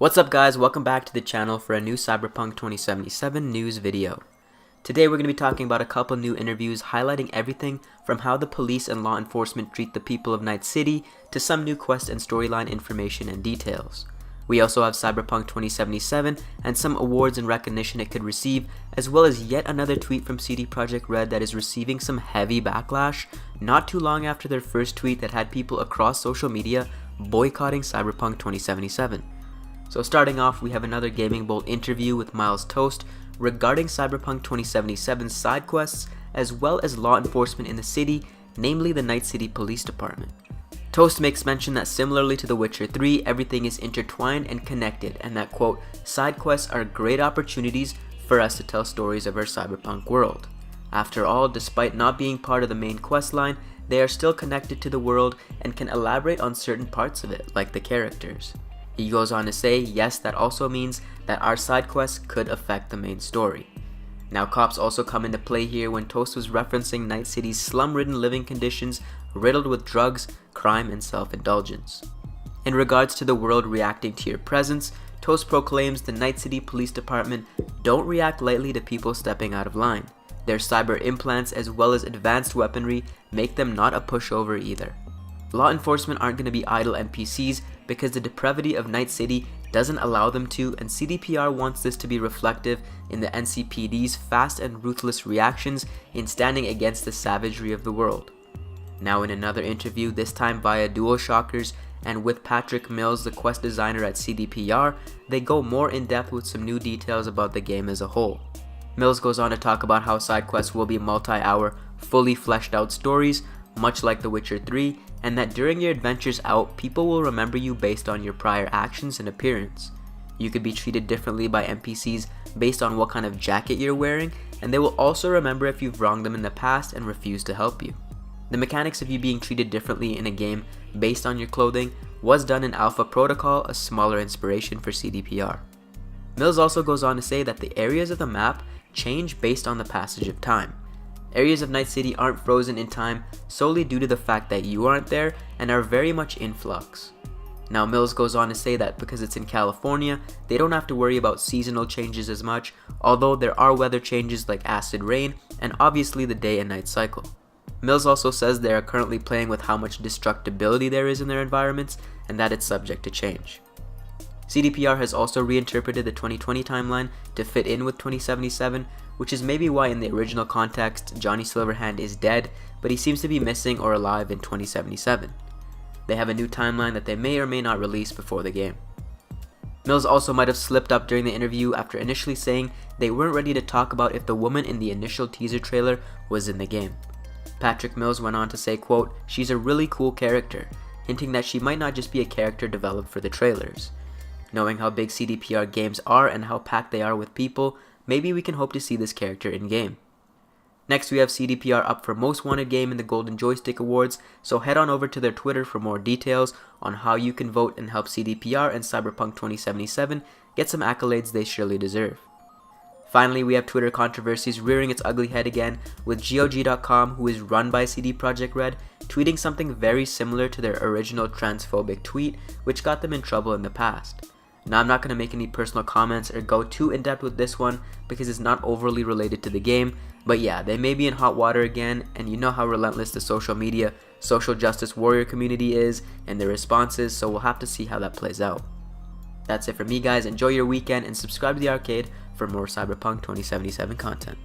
What's up guys, welcome back to the channel for a new Cyberpunk 2077 news video. Today we're going to be talking about a couple new interviews highlighting everything from how the police and law enforcement treat the people of Night City to some new quest and storyline information and details. We also have Cyberpunk 2077 and some awards and recognition it could receive, as well as yet another tweet from CD Projekt Red that is receiving some heavy backlash not too long after their first tweet that had people across social media boycotting Cyberpunk 2077. So starting off, we have another Gaming Bolt interview with Miles Toast regarding Cyberpunk 2077's side quests as well as law enforcement in the city, namely the Night City Police Department. Toast makes mention that similarly to The Witcher 3, everything is intertwined and connected, and that, quote, side quests are great opportunities for us to tell stories of our cyberpunk world. After all, despite not being part of the main quest line, they are still connected to the world and can elaborate on certain parts of it, like the characters. He goes on to say, yes, that also means that our side quests could affect the main story. Now, cops also come into play here when Toast was referencing Night City's slum-ridden living conditions riddled with drugs, crime, and self-indulgence. In regards to the world reacting to your presence, Toast proclaims the Night City Police Department don't react lightly to people stepping out of line. Their cyber implants as well as advanced weaponry make them not a pushover either. Law enforcement aren't going to be idle NPCs because the depravity of Night City doesn't allow them to, and CDPR wants this to be reflective in the NCPD's fast and ruthless reactions in standing against the savagery of the world. Now in another interview, this time via DualShockers and with Patrick Mills, the quest designer at CDPR, they go more in depth with some new details about the game as a whole. Mills goes on to talk about how side quests will be multi-hour, fully fleshed out stories, much like The Witcher 3, and that during your adventures out, people will remember you based on your prior actions and appearance. You could be treated differently by NPCs based on what kind of jacket you're wearing, and they will also remember if you've wronged them in the past and refused to help you. The mechanics of you being treated differently in a game based on your clothing was done in Alpha Protocol, a smaller inspiration for CDPR. Mills also goes on to say that the areas of the map change based on the passage of time. Areas of Night City aren't frozen in time solely due to the fact that you aren't there and are very much in flux. Now Mills goes on to say that because it's in California, they don't have to worry about seasonal changes as much, although there are weather changes like acid rain and obviously the day and night cycle. Mills also says they are currently playing with how much destructibility there is in their environments and that it's subject to change. CDPR has also reinterpreted the 2020 timeline to fit in with 2077, which is maybe why in the original context Johnny Silverhand is dead, but he seems to be missing or alive in 2077. They have a new timeline that they may or may not release before the game. Mills also might have slipped up during the interview after initially saying they weren't ready to talk about if the woman in the initial teaser trailer was in the game. Patrick Mills went on to say, quote, she's a really cool character, hinting that she might not just be a character developed for the trailers. Knowing how big CDPR games are and how packed they are with people, maybe we can hope to see this character in-game. Next we have CDPR up for Most Wanted Game in the Golden Joystick Awards, so head on over to their Twitter for more details on how you can vote and help CDPR and Cyberpunk 2077 get some accolades they surely deserve. Finally, we have Twitter controversies rearing its ugly head again, with GOG.com, who is run by CD Projekt Red, tweeting something very similar to their original transphobic tweet, which got them in trouble in the past. Now, I'm not going to make any personal comments or go too in-depth with this one because it's not overly related to the game, but yeah, they may be in hot water again, and you know how relentless the social media, social justice warrior community is and their responses, so we'll have to see how that plays out. That's it for me guys, enjoy your weekend and subscribe to the arcade for more Cyberpunk 2077 content.